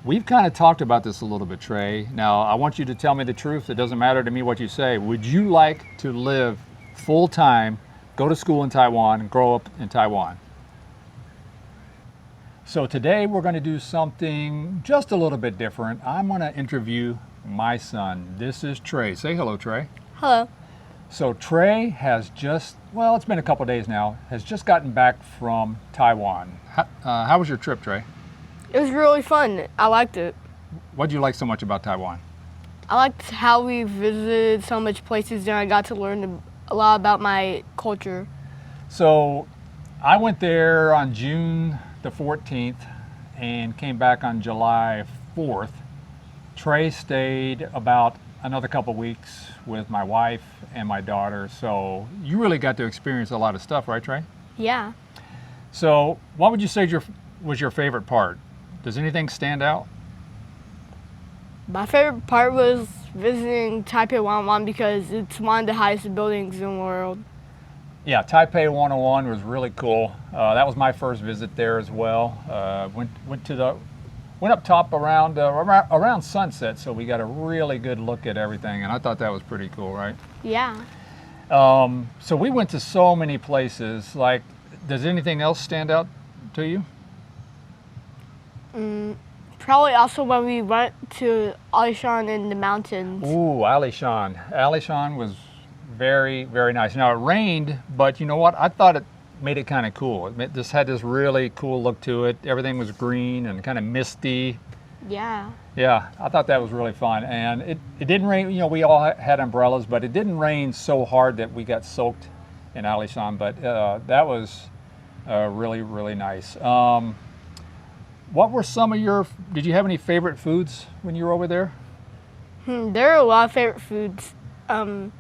We've kind of talked about this a little bit, Trey. Now, I want you to tell me the truth. It doesn't matter to me what you say. Would you like to live full-time, go to school in Taiwan, and grow up in Taiwan? So today we're going to do something just a little bit different. I'm going to interview my son. This is Trey. Say hello, Trey. Hello. So Trey has just, well, it's been a couple days now, has just gotten back from Taiwan. How was your trip, Trey? It was really fun. I liked it. What did you like so much about Taiwan? I liked how we visited so much places and I got to learn a lot about my culture. So I went there on June the 14th and came back on July 4th. Trey stayed about another couple weeks with my wife and my daughter. So you really got to experience a lot of stuff, right, Trey? Yeah. So what would you say was your favorite part? Does anything stand out? My favorite part was visiting Taipei 101 because it's one of the highest buildings in the world. Yeah, Taipei 101 was really cool. That was my first visit there as well. Went up top around sunset, so we got a really good look at everything, and I thought that was pretty cool, right? Yeah. So we went to so many places. Like, does anything else stand out to you? Probably also when we went to Alishan in the mountains. Ooh, Alishan. Alishan was very, very nice. Now, it rained, but you know what? I thought it made it kind of cool. It just had this really cool look to it. Everything was green and kind of misty. Yeah. Yeah, I thought that was really fun. And it didn't rain, you know, we all had umbrellas, but it didn't rain so hard that we got soaked in Alishan. But that was really, really nice. What were some of did you have any favorite foods when you were over there? There are a lot of favorite foods. I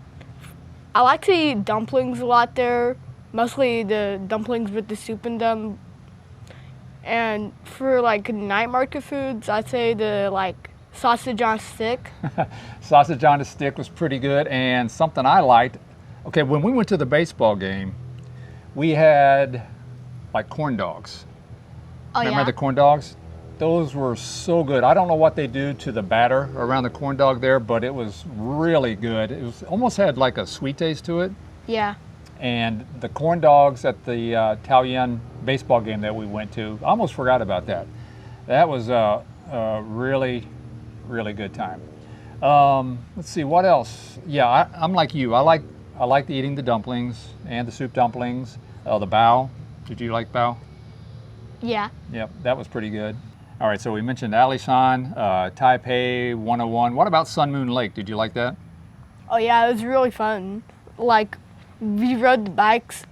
like to eat dumplings a lot there, mostly the dumplings with the soup in them. And for like night market foods, I'd say the like sausage on a stick. Sausage on a stick was pretty good, and something I liked. Okay, when we went to the baseball game, we had like corn dogs. Oh, Remember the corn dogs? Those were so good. I don't know what they do to the batter around the corn dog there, but it was really good. It was almost had like a sweet taste to it. Yeah. And the corn dogs at the Taiwan baseball game that we went to, I almost forgot about that. That was a really, really good time. Let's see, what else? Yeah, I'm like you. I like eating the dumplings and the soup dumplings. The bao. Did you like bao? Yeah. Yep, that was pretty good. All right, so we mentioned Alishan, Taipei 101. What about Sun Moon Lake? Did you like that? Oh yeah, it was really fun. Like, we rode the bikes,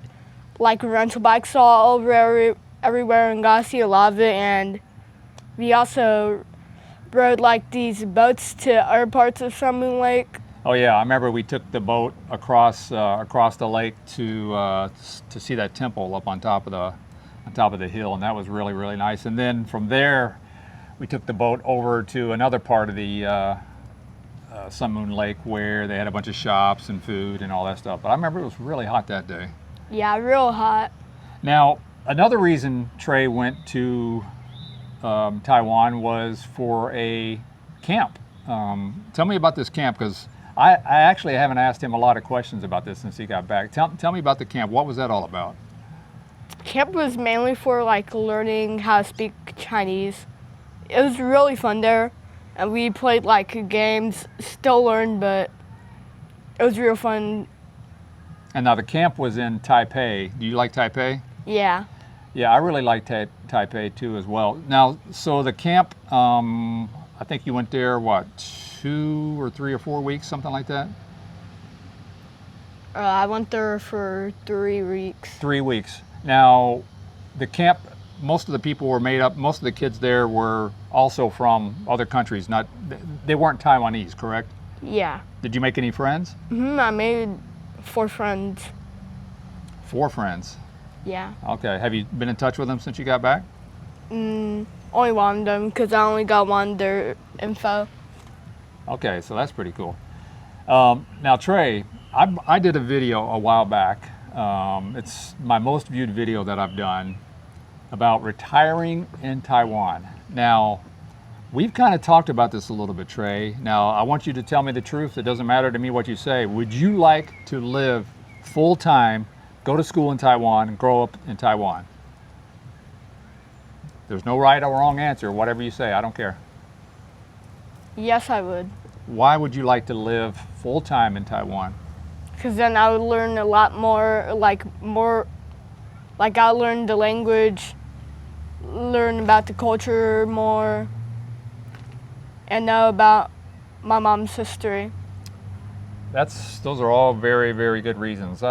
like rental bikes all over everywhere and got to see a lot of it. And we also rode like these boats to other parts of Sun Moon Lake. Oh yeah, I remember we took the boat across the lake to see that temple up on top of the hill, and that was really, really nice. And then from there, we took the boat over to another part of the Sun Moon Lake where they had a bunch of shops and food and all that stuff. But I remember it was really hot that day. Yeah, real hot. Now, another reason Trey went to Taiwan was for a camp. Tell me about this camp, because I actually haven't asked him a lot of questions about this since he got back. Tell me about the camp. What was that all about? Camp was mainly for like learning how to speak Chinese. It was really fun there, and we played like games, still learned, but it was real fun. And now the camp was in Taipei. Do you like Taipei? Yeah. Yeah, I really like Taipei too as well. Now, so the camp, I think you went there, what, 2 or 3 or 4 weeks, something like that? I went there for 3 weeks. 3 weeks. Now, the camp, most of the people were made up, most of the kids there were also from other countries, they weren't Taiwanese, correct? Yeah. Did you make any friends? I made 4 friends. 4 friends? Yeah. Okay, have you been in touch with them since you got back? Only one of them, because I only got one of their info. Okay, so that's pretty cool. Now, Trey, I did a video a while back. It's my most viewed video that I've done about retiring in Taiwan. Now, We've kind of talked about this a little bit, Trey. Now, I want you to tell me the truth. It doesn't matter to me what you say. Would you like to live full-time, go to school in Taiwan, and grow up in Taiwan? There's no right or wrong answer. Whatever you say, I don't care. Yes, I would. Why would you like to live full-time in Taiwan? Because then I would learn a lot more, like I'll learn the language, learn about the culture more, and know about my mom's history. Those are all very, very good reasons.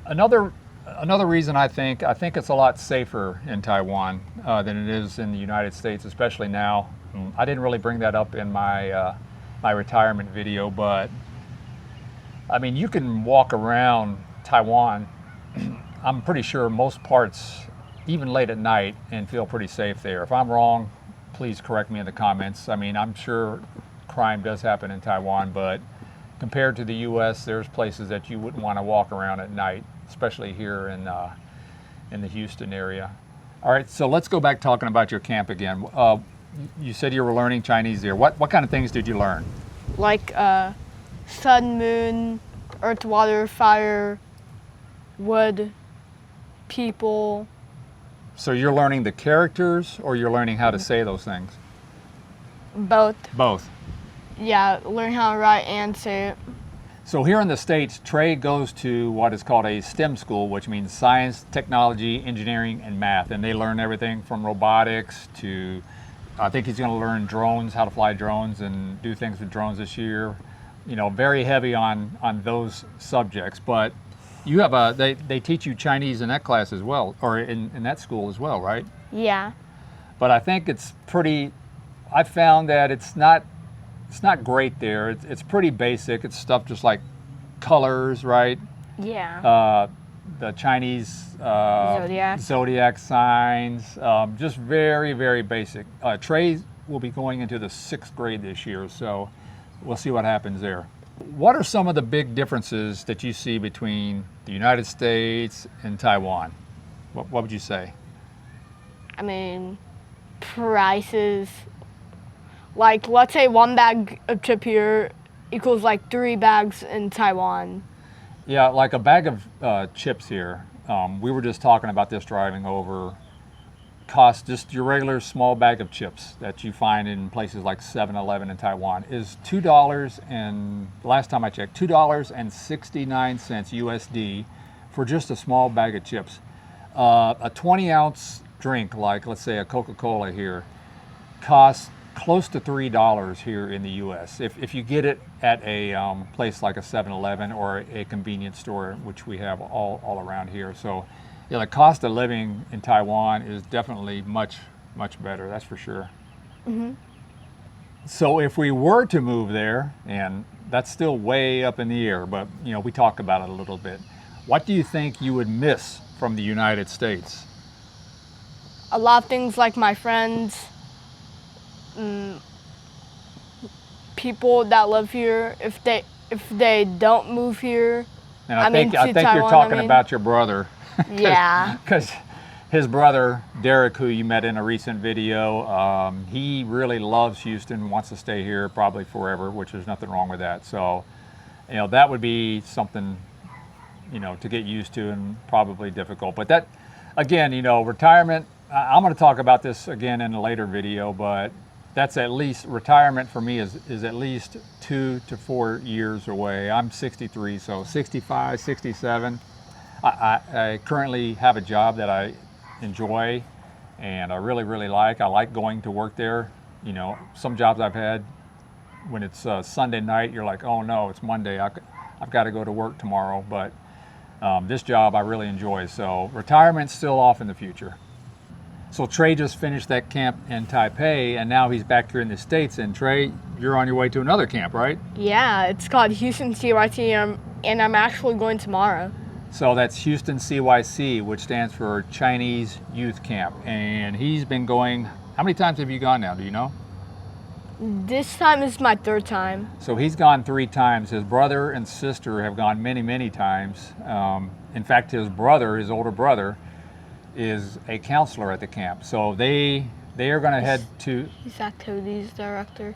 Another reason I think it's a lot safer in Taiwan than it is in the United States, especially now. I didn't really bring that up in my my retirement video, but I mean, you can walk around Taiwan, I'm pretty sure most parts, even late at night, and feel pretty safe there. If I'm wrong, please correct me in the comments. I mean, I'm sure crime does happen in Taiwan, but compared to the US, there's places that you wouldn't want to walk around at night, especially here in the Houston area. All right, so let's go back talking about your camp again. You said you were learning Chinese there. What kind of things did you learn? Like sun, moon, earth, water, fire, wood, people. So you're learning the characters, or you're learning how to say those things? Both. Both. Yeah, learn how to write and say it. So here in the States, Trey goes to what is called a STEM school, which means science, technology, engineering, and math. And they learn everything from robotics to, I think he's going to learn drones, how to fly drones and do things with drones this year. You know, very heavy on those subjects. But you have they teach you Chinese in that class as well, or in that school as well, right? Yeah. But I think it's pretty, I found that it's not great there. It's pretty basic. It's stuff just like colors, right? Yeah. The Chinese Zodiac signs, just very, very basic. Trey will be going into the 6th grade this year, so we'll see what happens there. What are some of the big differences that you see between the United States and Taiwan? What would you say? I mean, prices. Like, let's say 1 bag of chip here equals like 3 bags in Taiwan. Yeah, like a bag of chips here. We were just talking about this driving over. Cost just your regular small bag of chips that you find in places like 7-Eleven in Taiwan is $2, and last time I checked, $2.69 USD for just a small bag of chips. A 20-ounce drink, like let's say a Coca-Cola here, costs close to $3 here in the U.S. If you get it at a place like a 7-Eleven or a convenience store, which we have all around here. So yeah, the cost of living in Taiwan is definitely much, much better, that's for sure. Mm-hmm. So if we were to move there, and that's still way up in the air, but you know, we talk about it a little bit, what do you think you would miss from the United States? A lot of things like my friends, people that live here. If they don't move here, And I think you're talking about your brother. Yeah. Because his brother, Derek, who you met in a recent video, he really loves Houston, wants to stay here probably forever, which there's nothing wrong with that. So, you know, that would be something, you know, to get used to and probably difficult. But that, again, you know, retirement, I'm going to talk about this again in a later video, but that's at least, retirement for me is at least 2 to 4 years away. I'm 63, so 65, 67. I currently have a job that I enjoy and I really, really like. I like going to work there. You know, some jobs I've had, when it's Sunday night, you're like, oh no, it's Monday. I've got to go to work tomorrow. But this job I really enjoy. So retirement's still off in the future. So Trey just finished that camp in Taipei, and now he's back here in the States. And Trey, you're on your way to another camp, right? Yeah, it's called Houston CYC, and I'm actually going tomorrow. So that's Houston CYC, which stands for Chinese Youth Camp. And he's been going, how many times have you gone now, do you know? This time is my 3rd time. So he's gone 3 times. His brother and sister have gone many, many times. In fact, his older brother, is a counselor at the camp. So they they are going to head to. He's activities director.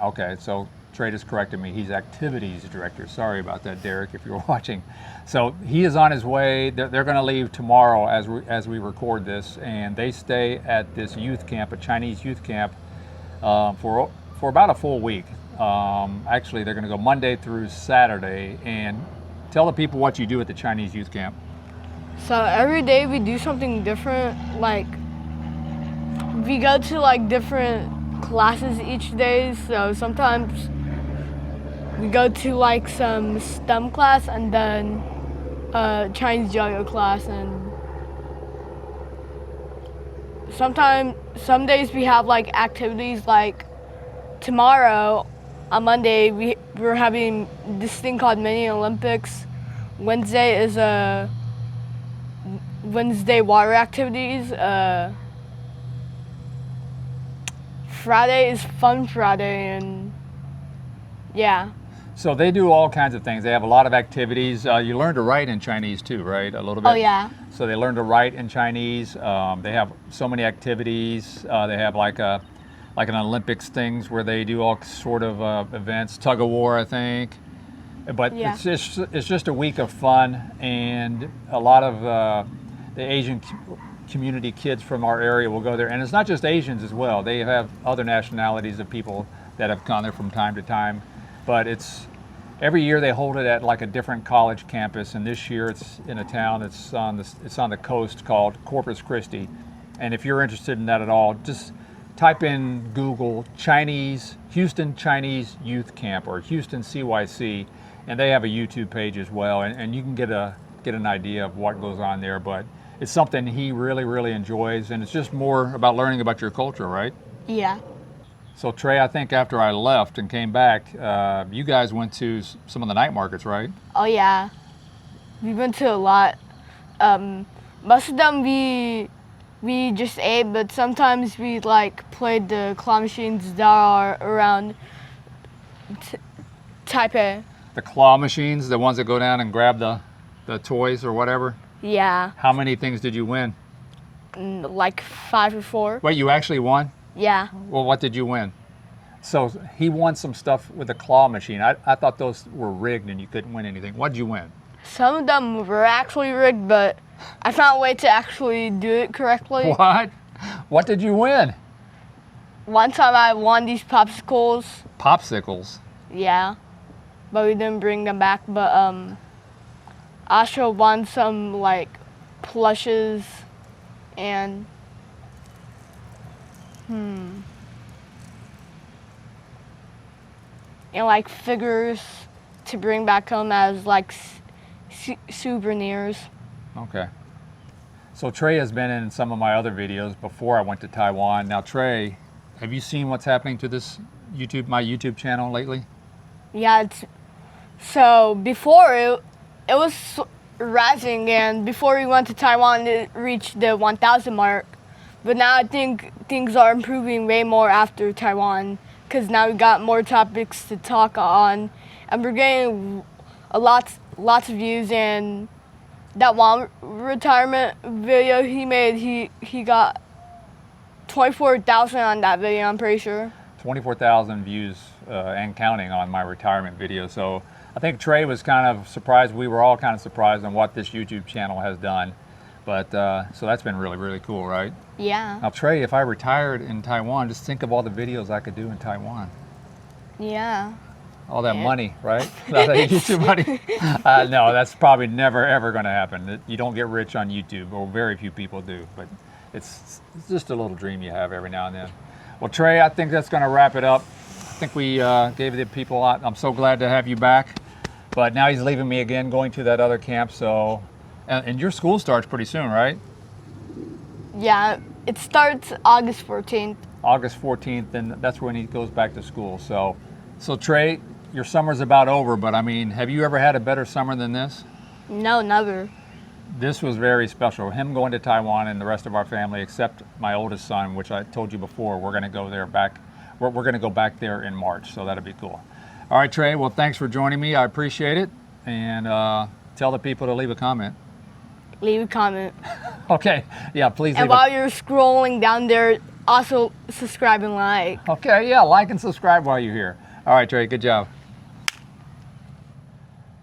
Okay, so Trey just corrected me. He's activities director. Sorry about that, Derek, if you're watching. So he is on his way. They're going to leave tomorrow as we record this, and they stay at this youth camp, a Chinese youth camp, for about a full week. Actually, they're going to go Monday through Saturday. And tell the people what you do at the Chinese youth camp. So every day we do something different. Like we go to like different classes each day. So sometimes we go to like some STEM class and then Chinese yoga class, and some days we have like activities. Like tomorrow on Monday we're having this thing called mini Olympics. Wednesday is Wednesday water activities. Friday is Fun Friday, and yeah. So they do all kinds of things. They have a lot of activities. You learn to write in Chinese too, right? A little bit. Oh yeah. So they learn to write in Chinese. They have so many activities. They have like an Olympics things where they do all sort of events, tug of war, I think. But Yeah. it's just a week of fun, and a lot of the Asian community kids from our area will go there. And it's not just Asians as well. They have other nationalities of people that have gone there from time to time. But it's every year they hold it at like a different college campus, and this year it's in a town that's on the coast called Corpus Christi. And if you're interested in that at all, just type in Google Houston Chinese Youth Camp or Houston CYC, and they have a YouTube page as well, and you can get an idea of what goes on there. But it's something he really, really enjoys, and it's just more about learning about your culture, right? Yeah. So Trey, I think after I left and came back, you guys went to some of the night markets, right? Oh yeah. We went to a lot. Most of them we just ate, but sometimes we like played the claw machines that are around Taipei. The claw machines, the ones that go down and grab the toys or whatever. Yeah. How many things did you win? Like 5 or 4. Wait, you actually won? Yeah. Well, what did you win? So he won some stuff with the claw machine. I thought those were rigged and you couldn't win anything. What did you win? Some of them were actually rigged, but I found a way to actually do it correctly. What? What did you win? One time I won these popsicles. Popsicles? Yeah. But we didn't bring them back. But I also won some like plushes and and like figures to bring back home as like souvenirs. Okay. So Trey has been in some of my other videos before I went to Taiwan. Now Trey, have you seen what's happening to my YouTube channel lately? Yeah, so before it was rising, and before we went to Taiwan it reached the 1,000 mark. But now I think things are improving way more after Taiwan, because now we got more topics to talk on, and we're getting lots of views. And that one retirement video he made, he got 24,000 on that video, I'm pretty sure. 24,000 views and counting on my retirement video. So I think Trey was kind of surprised. We were all kind of surprised on what this YouTube channel has done. But so that's been really, really cool, right? Yeah. Now Trey, if I retired in Taiwan, just think of all the videos I could do in Taiwan. Yeah. All that money, right? All that YouTube money. No, that's probably never, ever going to happen. You don't get rich on YouTube, or very few people do. But it's just a little dream you have every now and then. Well, Trey, I think that's going to wrap it up. I think we gave the people a lot. I'm so glad to have you back. But now he's leaving me again, going to that other camp. So, and your school starts pretty soon, right? Yeah, it starts August 14th. August 14th, and that's when he goes back to school. So Trey, your summer's about over, but I mean, have you ever had a better summer than this? No, never. This was very special. Him going to Taiwan and the rest of our family, except my oldest son, which I told you before, we're going to go there back. We're going to go back there in March, so that'll be cool. All right, Trey. Well, thanks for joining me. I appreciate it, and tell the people to leave a comment. Leave a comment. Okay. Yeah, please And leave while you're scrolling down there, also subscribe and like. Okay, yeah, like and subscribe while you're here. All right, Trey, good job.